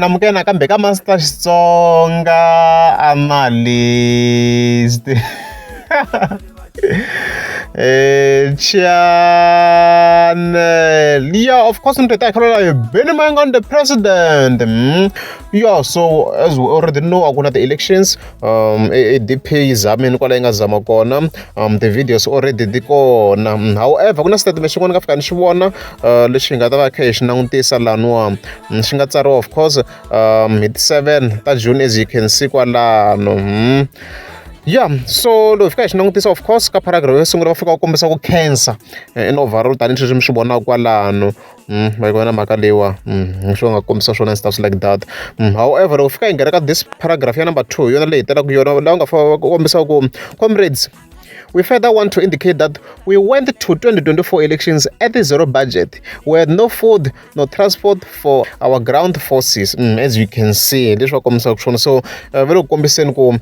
namukela kambe ka Master Xitsonga analyst. Channel. Yeah, of course, Benny Mayengani the president. Yeah, so as we already know, I'm the elections. ADP Zamin Kwalenga Zamakona. The videos already dikona. However, kuna statement shikona kafika nishibona. Lishinga the vacation na untisa lanwa. Shinga tsaro, of course. Mid 7 June, as you can see kwa lano. Yeah, so lo fika xinangutisa of course ka paragraph yo sungula va fika va kombisa ku cancer in overall tanihi leswi mi swi vonaka kwalano va vona mhaka leyiwa swi nga kombisa swona and stuff like that. However loko fika hi nghena ka this paragraph ya number 2 yona leyi telaka yona laha nga fa kombisa ku comrades, we further want to indicate that we went to 2024 elections at the zero budget. We had no food, no transport for our ground forces. As you can see, this was so very kombiseni ku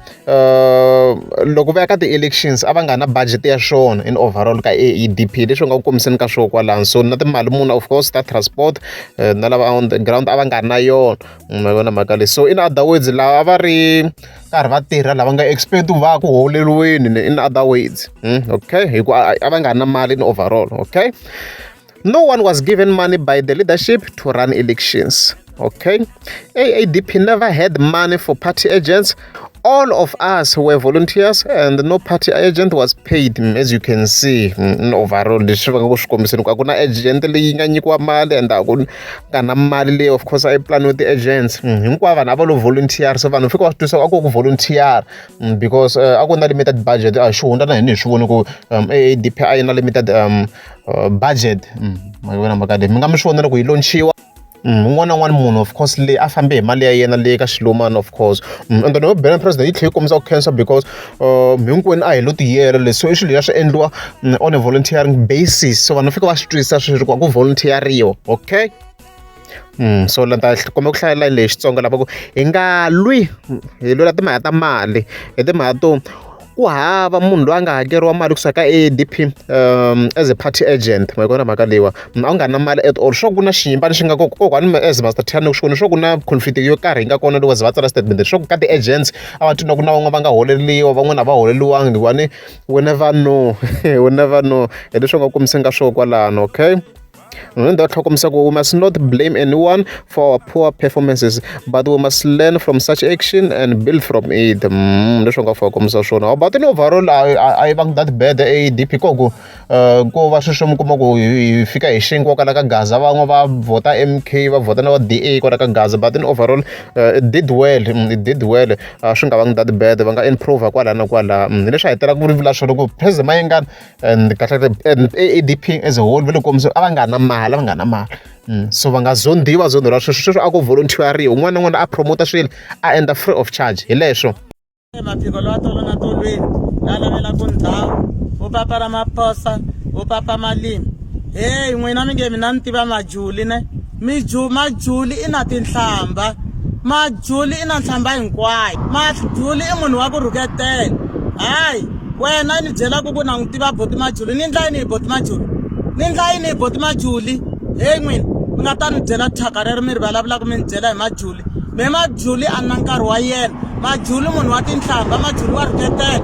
loko va ya ka ti-elections a va nga na budget ya swona in overall ka AEDP leswi nga kombiseni ka swo kwalano. So na timali muna of course ta transport na lava on the ground a va nga na yona ma vona mhaka leyi. So in other words lava va ri karhi va tirha lava nga expect ku va ku holeliweni in other words. Okay, hikuva a va nga na mali in overall. Okay, no one was given money by the leadership to run elections. Okay, AADP never had money for party agents. All of us were volunteers and no party agent was paid, as you can see in overall. Kuna agent leyi nga nyikiwa mali and ka na mali leyi of course I plan with the agents. Hinkwavo vanhu a va lo volunteer, so vanhu fika va twisa aku ku volunteer because a ku na limited budget. Swi hundza na hina hi swi voni ku AADP a yi na limited budget. Ma vona mhaka leyi mi nga mi swi vona loko yi launchiwa un'wana na un'wana munhu of course leyi a fambe hi mali ya yena leyi ka xilumani of course and then Benny president yi tlhela yi kombisa ku cancer because hinkwenu a hi lo tiyela leswi so i swilo leswi endliwa on a volunteering basis, so vanhu fika va swi twisisa sweswi ku volunteeriwa. Okay, so la ta komba ku hlayela leyi Xitsonga lava ku hi nga lwi hi lwela timhaka ta mali hi timhaka to ku hava munhu loyi a nga hakeriwa mali kusuka ka AADP as a party agent. Ma vona mhaka leyiwa a nga na mali at all. Swo ku na xiyimba lexi nga kokwani as Master Thani swi swo ku na conflict yo karhi yi nga kona loko va tsala statement swo ku ka ti-agents a va twina ku na van'wana va nga holeriwa van'wana a va holeriwangi hikuva we never know we never know hi leswi nga kombiseni ka swo kwalano. Okay, we must not blame anyone for our poor performances, but we must learn from such action and build from it. But in overall, I think that bad AADP ko va sweswi mi kuma ku hi fika hi xinkwa kwala ka Gaza van'we va vota MK va vota na va DA kwala ka Gaza, but in overall it did well. Swi nga vangi that bad, va nga improve kwala na kwala. Leswi hetelaka ku vula swona ku President Mayengani and AADP as a whole vele kombisa a va nga na mali va nga na mali. So va nga zondiwa sweswo a ku volunteeriwa un'wana na un'wana a promote swilo a endla free of charge hi leswo. Maphiko lawa tolo na tolweni la lavela ku ndhawu vo papa ra maphosa vo papa malimi. Hey n'wina mi nge mina ni tiva Majuli ne Majuli i na tinhlamba, Majuli i na nhlamba hinkwayo, Majuli i munhu wa ku rhuketela. Hayi wena ni byela ku na n'wi tiva boti Majuli, ni ndla yini hi boti Majuli, ni ndla yini hi boti Majuli. Hey n'wina mi nga ta ni byela thyaka rero mi ri vulavulaka mi ni byela hi Majuli. Me Majuli a na nkarhi wa yena, Majuli munhu wa tinhlamba, Majuli wa rhuketela.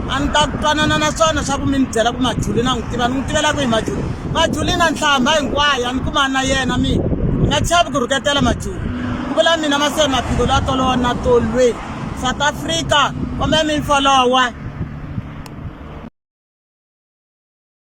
A ni ta twanana na swona swa ku mi ni byela ku Majuli na n'wi tiva, ni n'wi tivela ku hi Majuli. Majuli na nhlamba hinkwayo a ni kumana na yena mina nga chavi ku rhuketela Majuli. Ku vula mina Maphiko lawa tolo na tolweni South Africa kumbe mi follower